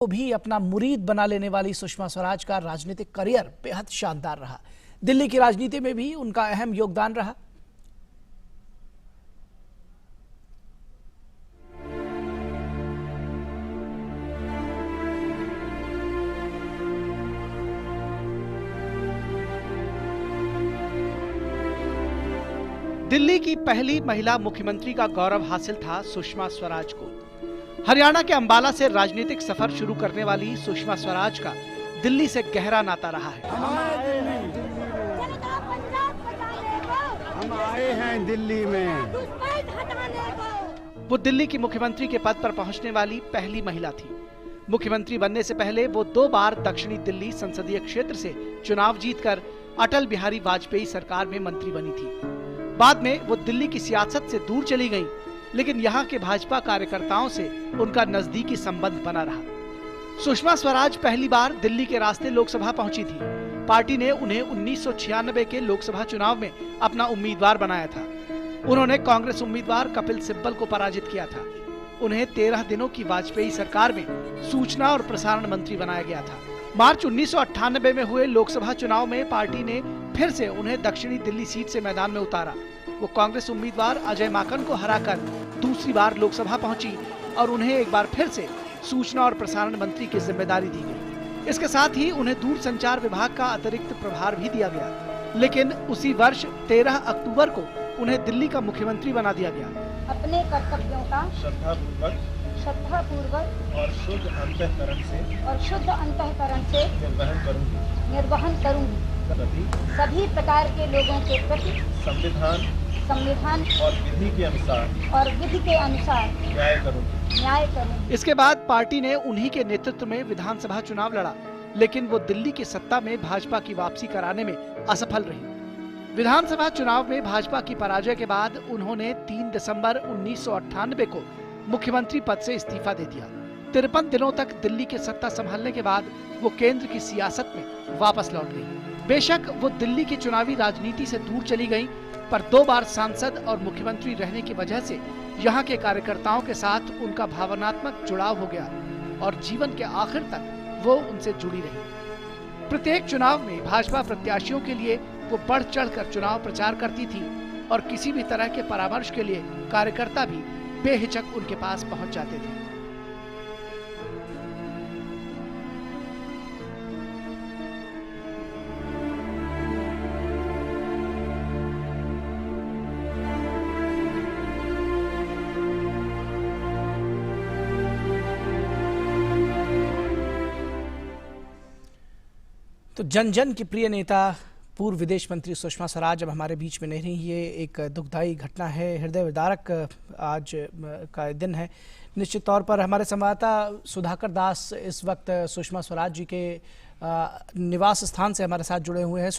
को भी अपना मुरीद बना लेने वाली सुषमा स्वराज का राजनीतिक करियर बेहद शानदार रहा। दिल्ली की राजनीति में भी उनका अहम योगदान रहा। दिल्ली की पहली महिला मुख्यमंत्री का गौरव हासिल था सुषमा स्वराज को। हरियाणा के अंबाला से राजनीतिक सफर शुरू करने वाली सुषमा स्वराज का दिल्ली से गहरा नाता रहा है। हम आए हैं दिल्ली में। वो दिल्ली की मुख्यमंत्री के पद पर पहुंचने वाली पहली महिला थी। मुख्यमंत्री बनने से पहले वो 2 बार दक्षिणी दिल्ली संसदीय क्षेत्र से चुनाव जीतकर अटल बिहारी वाजपेयी सरकार में मंत्री बनी थी। बाद में वो दिल्ली की सियासत से दूर चली गईं, लेकिन यहाँ के भाजपा कार्यकर्ताओं से उनका नजदीकी संबंध बना रहा। सुषमा स्वराज पहली बार दिल्ली के रास्ते लोकसभा पहुंची थी। पार्टी ने उन्हें 1996 के लोकसभा चुनाव में अपना उम्मीदवार बनाया था। उन्होंने कांग्रेस उम्मीदवार कपिल सिब्बल को पराजित किया था। उन्हें 13 दिनों की वाजपेयी सरकार में सूचना और प्रसारण मंत्री बनाया गया था। मार्च 1998 में हुए लोकसभा चुनाव में पार्टी ने फिर से उन्हें दक्षिणी दिल्ली सीट से मैदान में उतारा। वो कांग्रेस उम्मीदवार अजय माकन को हराकर दूसरी बार लोकसभा पहुंची और उन्हें एक बार फिर से सूचना और प्रसारण मंत्री की जिम्मेदारी दी गई। इसके साथ ही उन्हें दूरसंचार विभाग का अतिरिक्त प्रभार भी दिया गया। लेकिन उसी वर्ष 13 अक्टूबर को उन्हें दिल्ली का मुख्यमंत्री बना दिया गया। अपने कर्तव्यों का श्रद्धापूर्वक और शुद्ध अंतःकरण से निर्वहन करूंगी। सभी प्रकार के लोगों के प्रति संविधान और विधि के अनुसार न्याय करूंगी। इसके बाद पार्टी ने उन्हीं के नेतृत्व में विधानसभा चुनाव लड़ा, लेकिन वो दिल्ली की सत्ता में भाजपा की वापसी कराने में असफल रही। विधानसभा चुनाव में भाजपा की पराजय के बाद उन्होंने 3 दिसंबर 1998 को मुख्यमंत्री पद से इस्तीफा दे दिया। 53 दिनों तक दिल्ली की सत्ता संभालने के बाद वो केंद्र की सियासत में वापस लौट गई। बेशक वो दिल्ली की चुनावी राजनीति से दूर चली गईं, पर 2 बार सांसद और मुख्यमंत्री रहने की वजह से यहाँ के कार्यकर्ताओं के साथ उनका भावनात्मक जुड़ाव हो गया और जीवन के आखिर तक वो उनसे जुड़ी रही। प्रत्येक चुनाव में भाजपा प्रत्याशियों के लिए वो बढ़ चढ़कर चुनाव प्रचार करती थी और किसी भी तरह के परामर्श के लिए कार्यकर्ता भी बेहिचक उनके पास पहुंच जाते थे। तो जन जन की प्रिय नेता पूर्व विदेश मंत्री सुषमा स्वराज अब हमारे बीच में नहीं रही। ये एक दुखदायी घटना है, हृदय विदारक आज का दिन है। निश्चित तौर पर हमारे संवाददाता सुधाकर दास इस वक्त सुषमा स्वराज जी के निवास स्थान से हमारे साथ जुड़े हुए हैं।